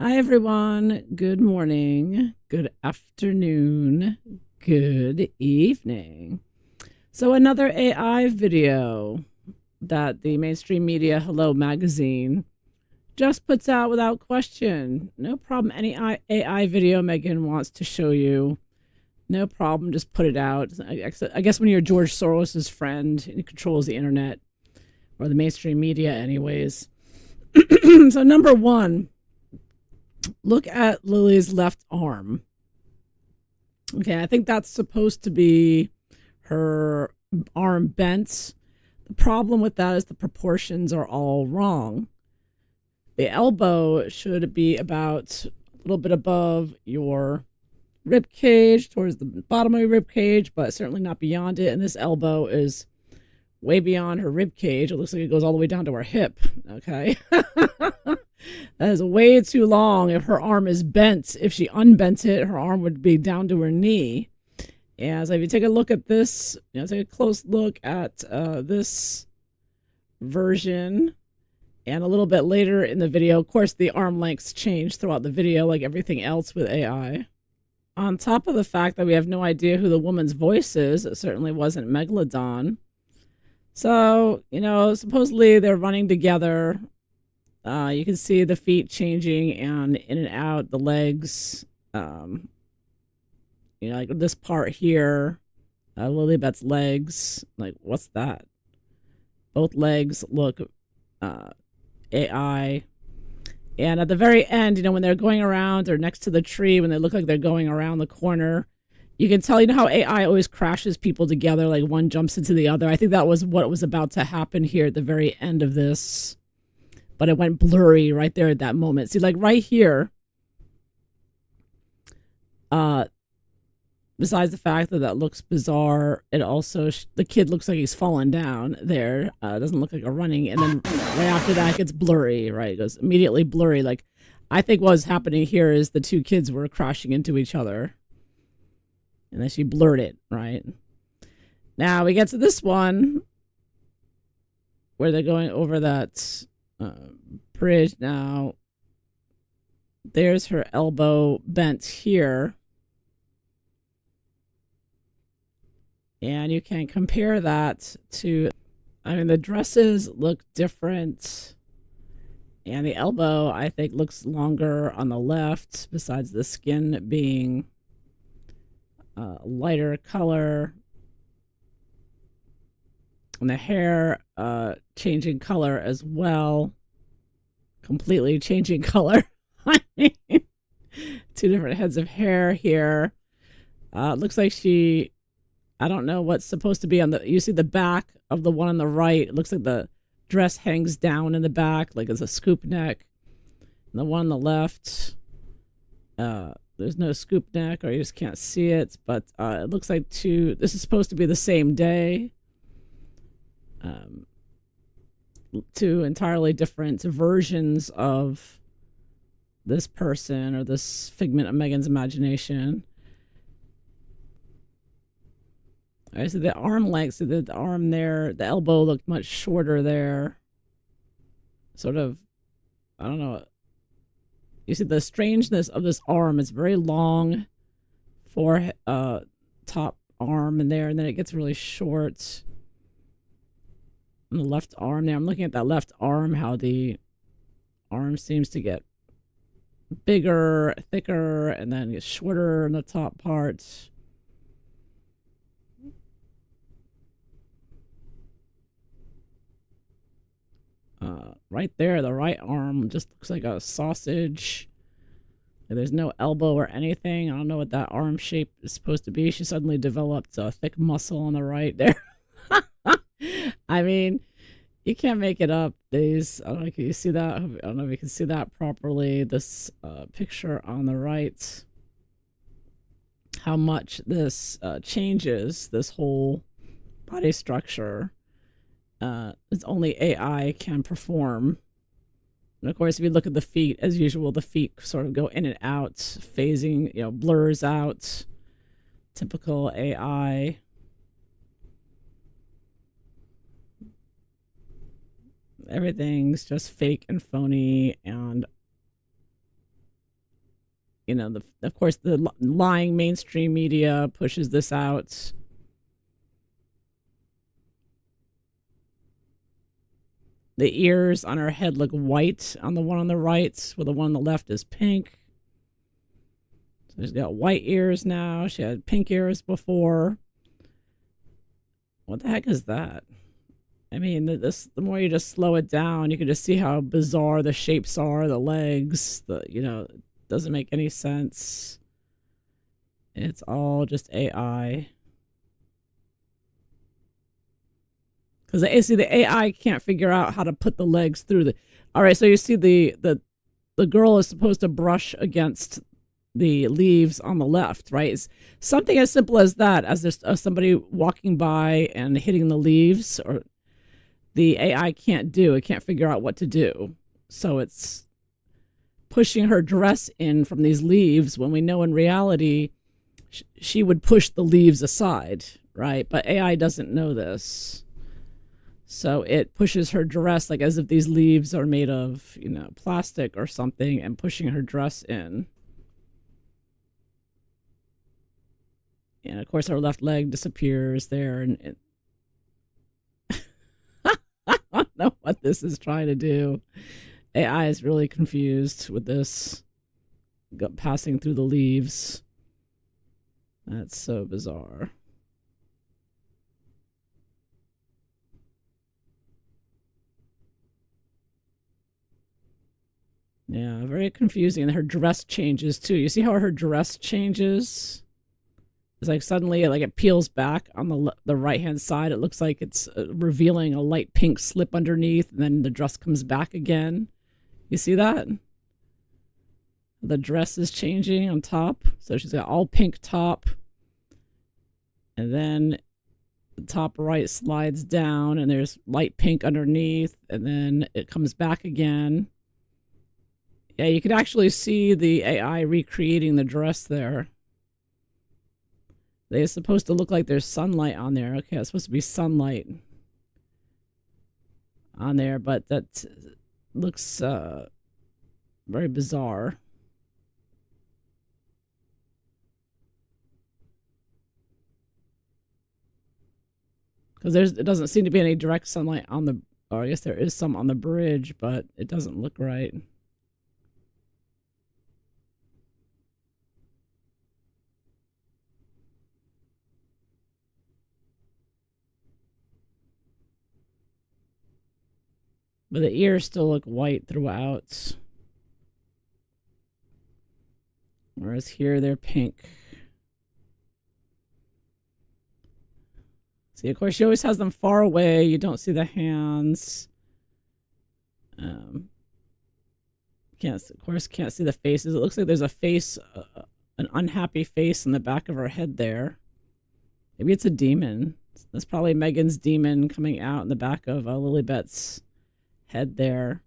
Hi, everyone. Good morning, good afternoon, good evening. So another AI video that the mainstream media Hello Magazine just puts out without question. No problem. Any AI video Meghan wants to show you, no problem. Just put it out. I guess when you're George Soros's friend, he controls the internet or the mainstream media anyways. So number one, look at Lily's left arm. Okay, I think that's supposed to be her arm bent. The problem with that is the proportions are all wrong. The elbow should be about a little bit above your rib cage, towards the bottom of your rib cage, but certainly not beyond it. And this elbow is way beyond her rib cage. It looks like it goes all the way down to her hip. Okay. That is way too long. If her arm is bent, if she unbent it, her arm would be down to her knee. And so if you take a look at this, take a close look at this version, and a little bit later in the video, of course, the arm lengths change throughout the video like everything else with AI. On top of the fact that we have no idea who the woman's voice is, it certainly wasn't Megalodon. So, supposedly they're running together. You can see the feet changing and in and out, the legs. Like this part here, Lilibet's legs. Like, what's that? Both legs look AI. And at the very end, when they're going around or next to the tree, when they look like they're going around the corner, you can tell, how AI always crashes people together, like one jumps into the other. I think that was what was about to happen here at the very end of this. But it went blurry right there at that moment. See, like right here, besides the fact that looks bizarre, it also, the kid looks like he's fallen down there. Doesn't look like a running. And then right after that, it gets blurry, right? It goes immediately blurry. Like, I think what's happening here is the two kids were crashing into each other. And then she blurred it, right? Now we get to this one where they're going over that bridge. Now, there's her elbow bent here. And you can compare that to, the dresses look different. And the elbow, I think, looks longer on the left, besides the skin being lighter color. And the hair changing color as well. Completely changing color. Two different heads of hair here. Looks like I don't know what's supposed to be on you see the back of the one on the right. It looks like the dress hangs down in the back, like it's a scoop neck. And the one on the left, there's no scoop neck, or you just can't see it. But it looks like this is supposed to be the same day. Two entirely different versions of this person or this figment of Meghan's imagination. I see the arm length, so the arm there, the elbow looked much shorter there. Sort of, I don't know. You see the strangeness of this arm. It's very long for top arm in there, and then it gets really short on the left arm there. I'm looking at that left arm, how the arm seems to get bigger, thicker, and then gets shorter in the top part. Right there, the right arm just looks like a sausage. There's no elbow or anything. I don't know what that arm shape is supposed to be. She suddenly developed a thick muscle on the right there. You can't make it up. I don't know, can you see that? I don't know if you can see that properly. This picture on the right. how much this changes this whole body structure. It's only AI can perform. And of course, if you look at the feet, as usual, the feet sort of go in and out, phasing, blurs out. Typical AI. Everything's just fake and phony, and of course, the lying mainstream media pushes this out. The ears on her head look white on the one on the right, where the one on the left is pink. So she's got white ears now. She had pink ears before. What the heck is that? I mean, the more you just slow it down, you can just see how bizarre the shapes are, the legs, it doesn't make any sense. It's all just AI. Because the AI can't figure out how to put the legs through the. All right, so you see the girl is supposed to brush against the leaves on the left, right? It's something as simple as that, as there's somebody walking by and hitting the leaves, or the AI can't do. It can't figure out what to do, so it's pushing her dress in from these leaves when we know in reality she would push the leaves aside, right? But AI doesn't know this. So it pushes her dress like as if these leaves are made of, plastic or something, and pushing her dress in. And of course, her left leg disappears there. And I don't know what this is trying to do. AI is really confused with this passing through the leaves. That's so bizarre. Yeah, very confusing. And her dress changes too. You see how her dress changes? It's like suddenly, like it peels back on the right hand side. It looks like it's revealing a light pink slip underneath, and then the dress comes back again. You see that? The dress is changing on top. So she's got all pink top, and then the top right slides down, and there's light pink underneath, and then it comes back again. Yeah, you could actually see the AI recreating the dress there. They're supposed to look like there's sunlight on there. Okay, it's supposed to be sunlight on there, but that looks very bizarre. Because it doesn't seem to be any direct sunlight on the, or I guess there is some on the bridge, but it doesn't look right. But the ears still look white throughout. Whereas here they're pink. See, of course, she always has them far away. You don't see the hands. Can't see the faces. It looks like there's a face, an unhappy face in the back of her head there. Maybe it's a demon. That's probably Meghan's demon coming out in the back of Lilibet's head there.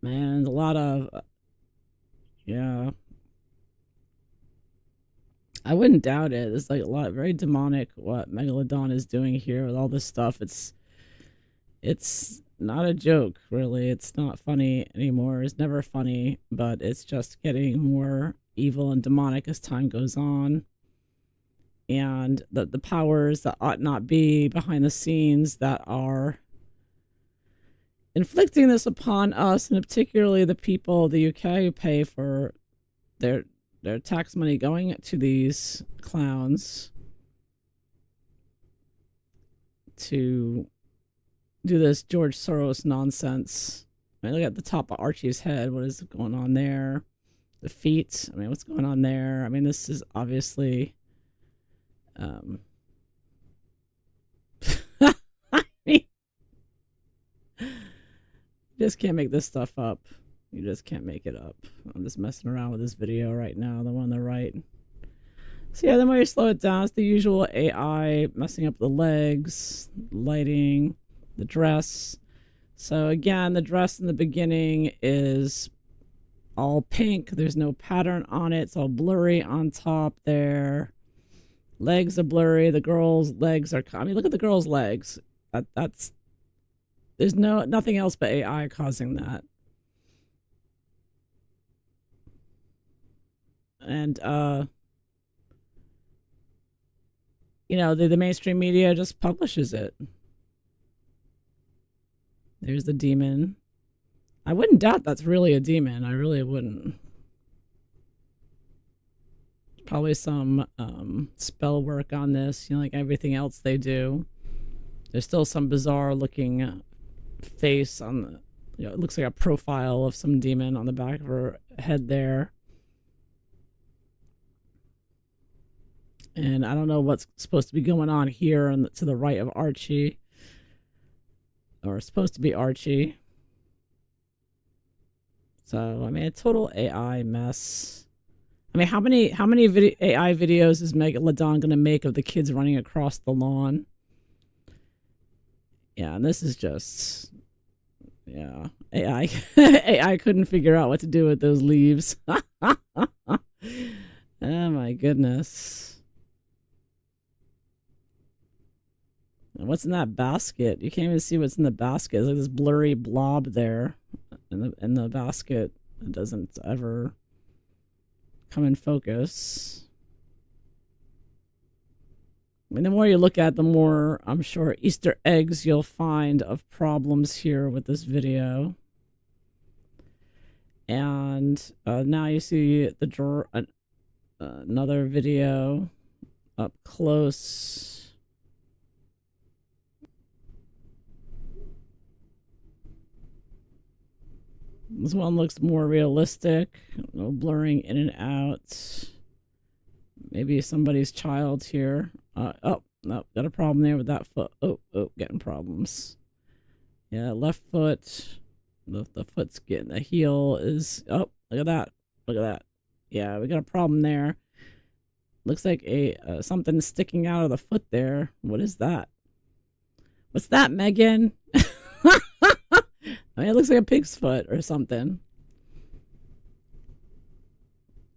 Man, a lot of yeah. I wouldn't doubt it. It's like a lot very demonic what Megalodon is doing here with all this stuff. It's not a joke, really. It's not funny anymore. It's never funny, but it's just getting more evil and demonic as time goes on. And the powers that ought not be behind the scenes that are inflicting this upon us, and particularly the people of the UK who pay for their tax money going to these clowns to do this George Soros nonsense. I mean, look at the top of Archie's head. What is going on there? The feet. I mean, what's going on there? I mean, this is obviously I mean, you just can't make this stuff up. You just can't make it up. I'm just messing around with this video right now, the one on the right. So yeah, the more you slow it down, it's the usual AI messing up the legs, lighting, the dress. So again, the dress in the beginning is all pink. There's no pattern on it. It's all blurry on top there. Legs are blurry. The girl's legs are. I mean, look at the girl's legs. That's there's nothing else but AI causing that. And you know, the mainstream media just publishes it. There's the demon. I wouldn't doubt that's really a demon. I really wouldn't. Probably some spell work on this, you know, like everything else they do. There's still some bizarre looking face on the, you know, it looks like a profile of some demon on the back of her head there. And I don't know what's supposed to be going on here to the right of Archie. Or supposed to be Archie. So, I mean, a total AI mess. I mean, how many AI videos is Megalodon going to make of the kids running across the lawn? Yeah, and this is just, yeah, AI AI couldn't figure out what to do with those leaves. Oh my goodness. What's in that basket? You can't even see what's in the basket. There's like this blurry blob there in the basket. It doesn't ever come in focus. I mean, the more you look at it, the more, I'm sure, Easter eggs you'll find of problems here with this video. And now you see the drawer, another video up close. This one looks more realistic. No blurring in and out. Maybe somebody's child here. Oh, no, got a problem there with that foot. Oh, getting problems. Yeah, left foot. The foot's getting, the heel is, oh, look at that. Look at that. Yeah, we got a problem there. Looks like a something sticking out of the foot there. What is that? What's that, Megan? I mean, it looks like a pig's foot or something.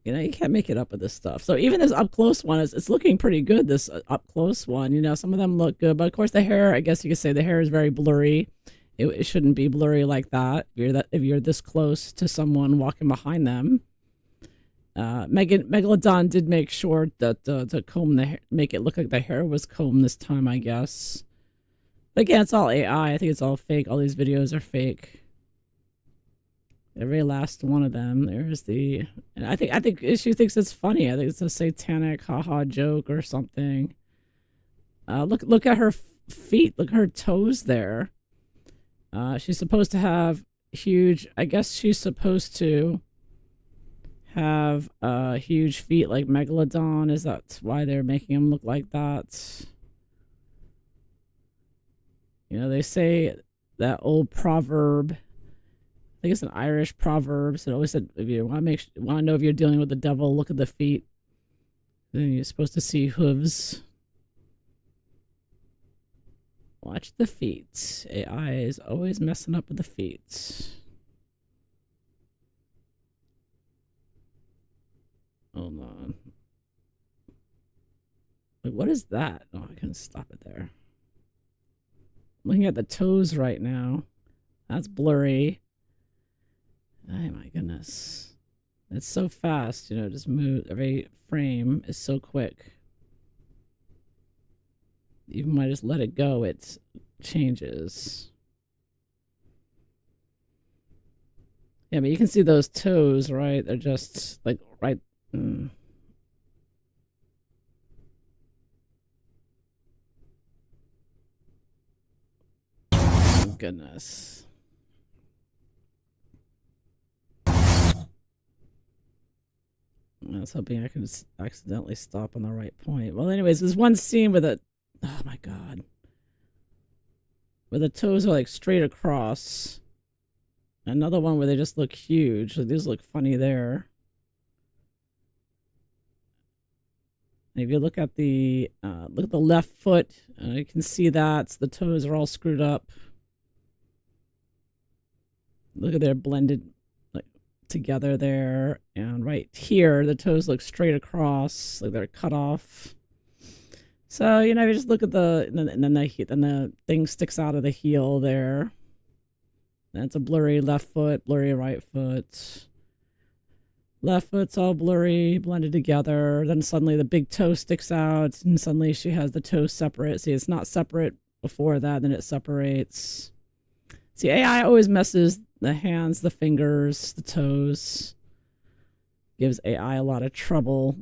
You know, you can't make it up with this stuff. So even this up close one it's looking pretty good. This up close one, you know, some of them look good, but of course the hair, I guess you could say the hair is very blurry. It shouldn't be blurry like that. If you're this close to someone walking behind them. Megalodon did make sure that to comb the hair, make it look like the hair was combed this time, I guess. But again, it's all AI. I think it's all fake. All these videos are fake. Every last one of them. There's the. And I think she thinks it's funny. I think it's a satanic haha joke or something. Look at her feet. Look at her toes there. She's supposed to have huge. I guess she's supposed to have huge feet like Megalodon. Is that why they're making him look like that? You know, they say that old proverb. I think it's an Irish proverb. So it always said, if you want to know if you're dealing with the devil, look at the feet. Then you're supposed to see hooves. Watch the feet. AI is always messing up with the feet. Hold on. Like, what is that? Oh, I couldn't stop it there. Looking at the toes right now. That's blurry. Oh my goodness. It's so fast, you know, just move. Every frame is so quick. Even when I just let it go, it changes. Yeah, but you can see those toes, right? They're just like right. Oh, goodness. I was hoping I could accidentally stop on the right point. Well, anyways, there's one scene with a. Oh my god. Where the toes are like straight across. Another one where they just look huge. So these look funny there. And if you look at the left foot, you can see that the toes are all screwed up. Look at they're blended like together there, and right here the toes look straight across, like they're cut off. So you know, you just look at and then the thing sticks out of the heel there. That's a blurry left foot, blurry right foot. Left foot's all blurry, blended together. Then suddenly the big toe sticks out, and suddenly she has the toes separate. See, it's not separate before that, then it separates. See, AI always messes the hands, the fingers, the toes. Gives AI a lot of trouble.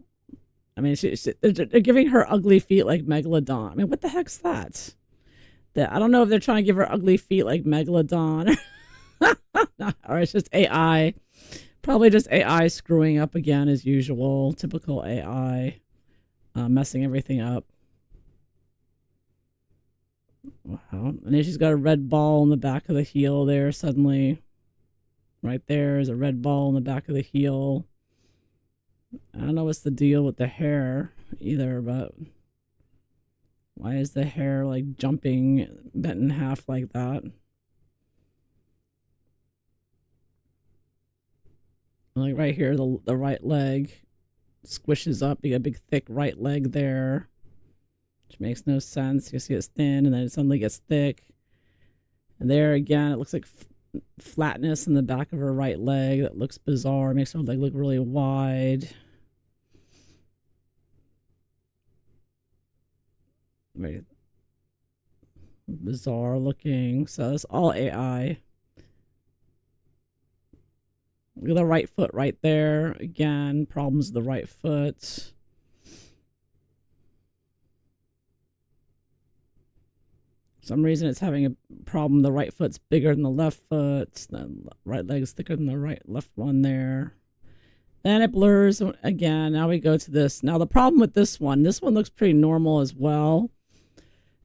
I mean, they're giving her ugly feet like Megalodon. I mean, what the heck's that? I don't know if they're trying to give her ugly feet like Megalodon. Or it's just AI. Probably just AI screwing up again as usual. Typical AI messing everything up. Wow. And then she's got a red ball in the back of the heel there suddenly. Right there is a red ball in the back of the heel. I don't know what's the deal with the hair either, but why is the hair like jumping, bent in half like that? Like right here, the right leg squishes up. You got a big thick right leg there, which makes no sense. You see it's thin and then it suddenly gets thick. And there again, it looks like flatness in the back of her right leg. That looks bizarre. It makes her leg look really wide. Very bizarre looking. So it's all AI. Look at the right foot right there. Again, problems with the right foot. For some reason it's having a problem. The right foot's bigger than the left foot. The right leg's thicker than the left one there. Then it blurs again. Now we go to this. Now the problem with this one looks pretty normal as well.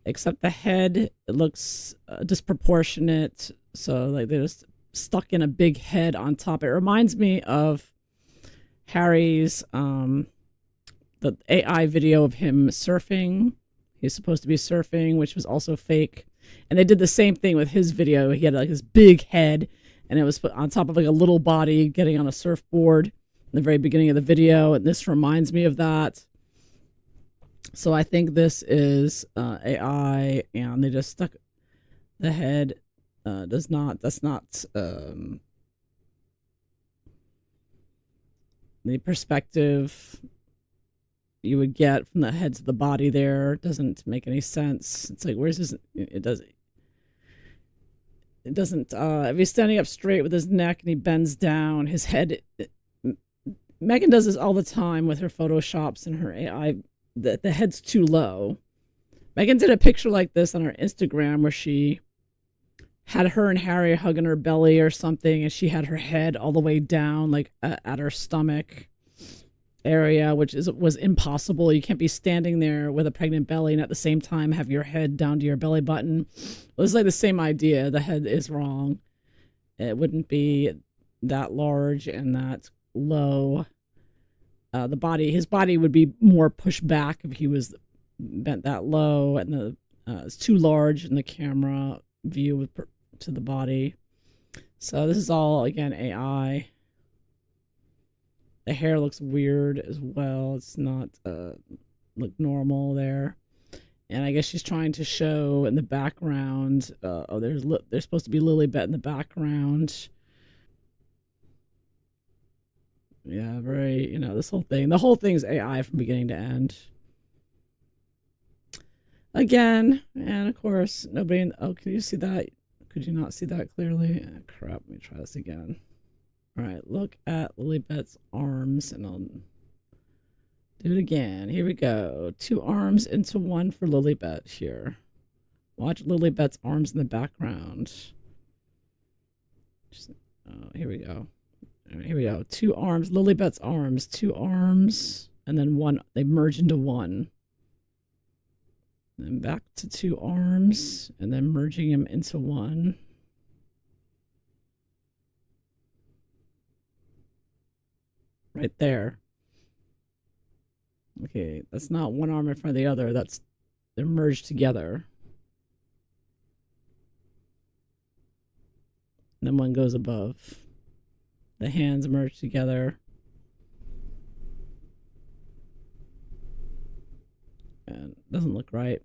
Except the head, it looks disproportionate. So like they're just stuck in a big head on top. It reminds me of Harry's the AI video of him surfing. He's supposed to be surfing, which was also fake. And they did the same thing with his video. He had like this big head, and it was put on top of like a little body getting on a surfboard in the very beginning of the video. And this reminds me of that. So I think this is AI, and they just stuck the head. That's not the perspective you would get from the head to the body there. It doesn't make any sense. It's like, where's his, it doesn't, if he's standing up straight with his neck and he bends down, his head, Meghan does this all the time with her photoshops and her AI, the head's too low. Meghan did a picture like this on her Instagram where she had her and Harry hugging her belly or something, and she had her head all the way down, like at her stomach area, which was impossible. You can't be standing there with a pregnant belly and at the same time have your head down to your belly button. It was like the same idea. The head is wrong. It wouldn't be that large and that low. His body would be more pushed back if he was bent that low, and it's too large in the camera view to the body. So this is all again AI. The hair looks weird as well. It's not look normal there. And I guess she's trying to show in the background. There's supposed to be Lilibet in the background. Yeah, very, this whole thing. The whole thing's AI from beginning to end. Again, and of course, nobody. Oh, can you see that? Could you not see that clearly? Oh, crap, let me try this again. All right, look at Lilibet's arms, and I'll do it again. Here we go. 2 arms into 1 for Lilibet here. Watch Lilibet's arms in the background. Here we go. All right, here we go. 2 arms. Lilibet's arms. 2 arms, and then 1. They merge into 1. Then back to 2 arms, and then merging them into 1. Right there. Okay, that's not one arm in front of the other. They're merged together. And then one goes above. The hands merge together. And it doesn't look right.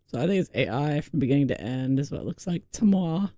So I think it's AI from beginning to end is what it looks like to moi.